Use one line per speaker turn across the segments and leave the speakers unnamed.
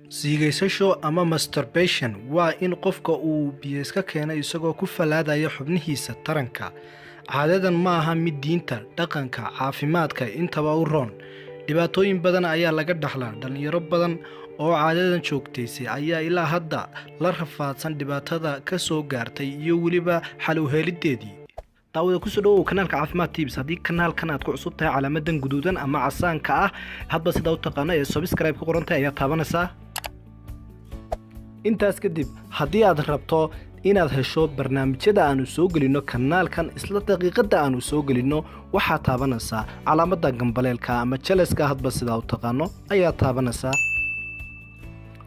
Siigaysasho ama masturbation waa in qofka uu biyo iska keeno isagoo ku falaadaya xubnihiisa taranka. Caadadan ma aha mid diinta, dhaqanka, caafimaadka intaba u roon. Dhibaatooyin badan ayaa laga dhaxlaa. Dhalinyaro badan oo caadadan joogtaysay ayaa ilaa hadda la rafaadsan dhibaatada ka soo gaartay iyo weliba xal u helideedii. daawada ku soo dhawow kanaalka caafimaad tips. haddii kanaalkan aad ku cusub tahay calaamadan guduudan ama casaanka ah hadba sida u taqaano ee subscribe ku qoran tahay ayaa taabanaysaa. intaas kadib haddii aad rabto inaad hesho barnaamijyada aanu soo gelino kanaalkan isla daqiiqada aanu soo gelino waxaa taabanaysaa calaamada gambaleelka ama jalaska hadba sida u taqaano ayaa taabanaysaa.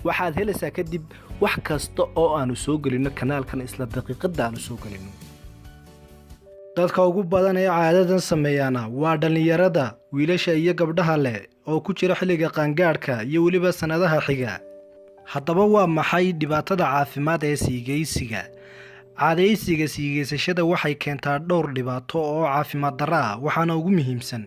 waxaad helaysaa kadib wax kasta oo aanu soo gelino kanaalkan isla daqiiqada aanu soo gelino. dadka ugu badan ee caadadan sameeyana waa dhalinyarada, wiilasha iyo gabdhaha leh oo ku jira xilliga qaangaadhka iyo weliba sanadaha xiga. haddaba waa maxay dhibaatada caafimaad ee siigaysiga? caadaysiga siigaysashada waxay keentaa dhowr dhibaato oo caafimaad darro ah, waxaana ugu muhiimsan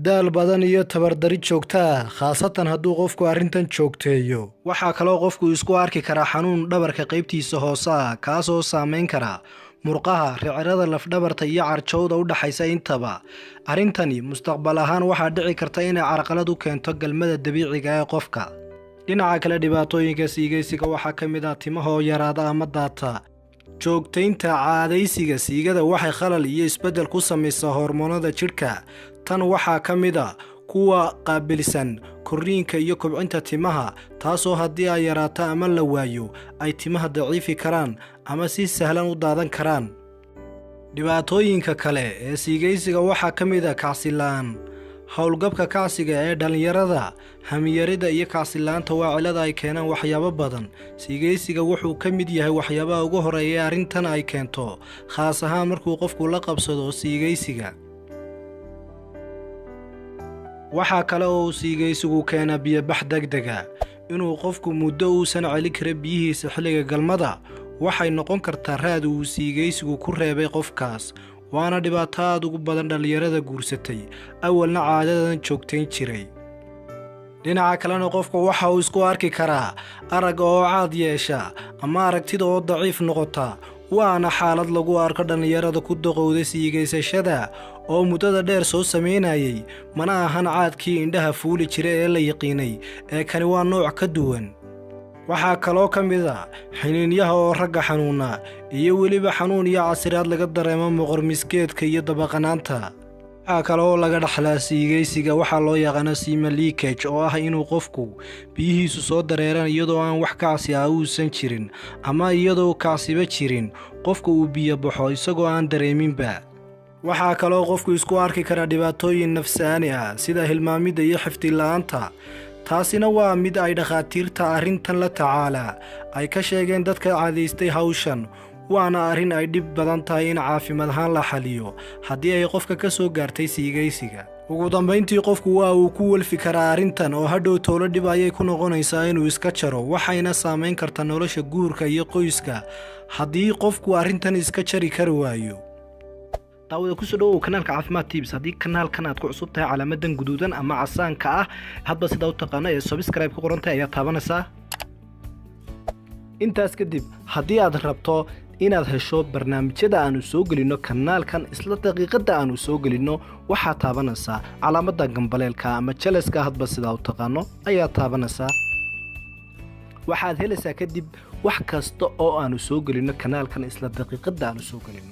daal badan iyo tabardari joogto ah, khaasatan hadduu qofku arrintan joogteeyo. waxaa kaloo qofku isku arki karaa xanuun dhabarka qaybtiisa hoose ah, kaasoo saameyn kara murqaha, ricirada lafdhabarta iyo carjowda u dhaxaysa intaba. arrintani mustaqbal ahaan waxaa dhici karta inay carqalad u keento galmada dabiiciga ee qofka. dhinaca kale dhibaatooyinka siigaysiga waxaa ka mid ah timahoo yaraada ama daata. joogtaynta caadaysiga siigada waxay khalal iyo isbeddel ku samaysaa hormoonada jidhka. tan waxaa ka mid a kuwa qaabilsan korriinka iyo kobcinta timaha, taasoo haddii ay yaraato ama la waayo ay timaha daciifi karaan ama si sahlan u daadan karaan. dhibaatooyinka kale ee siigaysiga waxaa ka mid a kacsi-la'aan. howlgabka kacsiga ee dhalinyarada, hamiyarida iyo kacsi-la'aanta waa cilada ay keenaan waxyaabo badan. siigaysiga wuxuu ka mid yahay waxyaabaha ugu horeeya ee arrintan ay keento, khaas ahaan markuu qofku la qabsado siigaysiga. waxaa kale oo uu siigaysigu keenaa biyobax degdega. inuu qofku muddo uusan celin karin biyihiisa xilliga galmada waxay noqon kartaa raad uu siigaysigu ku reebay qofkaas, waana dhibaato aad ugu badan dhalinyarada guursatay awalna caadadan joogtayn jiray. dhinaca kalena qofku waxa uu isku arki karaa aragga oo caad yeesha ama aragtida oo daciif noqota, waana xaalad lagu arko dhalinyarada ku daqowda siigaysashada oo muddada dheer soo samaynayay. mana ahan caadkii indhaha fuuli jira ee la yaqiinay, ee kani waa nooc ka duwan. waxaa kaloo ka mid a xiniinyaha oo ragga xanuuna iyo weliba xanuun iyo casiraad laga dareemo moqor-miskeedka iyo dabaqanaanta. waxaa kale oo laga dhaxlaa siigaysiga waxaa loo yaqaano semen leakage, oo ah inuu qofku biyihiisu soo dareeraan iyadoo aan wax kacsi ah uusan jirin ama iyadoo kacsiba jirin qofka uu biyo baxo isagoo aan dareeminba. waxaa kaloo qofku isku arki karaa dhibaatooyin nafsaani ah sida hilmaamidda iyo xifdila'aanta. taasina waa mid ay dhakhaatiirta arrintan la tacaalaa ay ka sheegeen dadka caadaystay hawshan, waana arrin ay dhib badan tahay in caafimaad ahaan la xaliyo haddii ay qofka ka soo gaartay siigaysiga. ugu dambayntii qofku waa uu ku welfi karaa arrintan oo hadhow toolo dhib ayay ku noqonaysaa inuu iska jaro, waxayna saamayn kartaa nolosha guurka iyo qoyska haddii qofku arrintan iska jari kari waayo. daawada ku soo dhawow kanaalka caafimaad tips. haddii kanaalkan aad ku cusub tahay calaamadan guduudan ama casaanka ah hadba sida u taqaano ee subscribe ku qoran tahay ayaa taabanaysaa. intaas kadib haddii aad rabto inaad hesho barnaamijyada aanu soo gelino kanaalkan isla daqiiqada aanu soo gelino waxaa taabanaysaa calaamada gambaleelka ama jalaska hadba sida u taqaano ayaa taabanaysaa. waxaad helaysaa kadib wax kasta oo aanu soo gelino kanaalkan isla daqiiqada aanu soo gelino.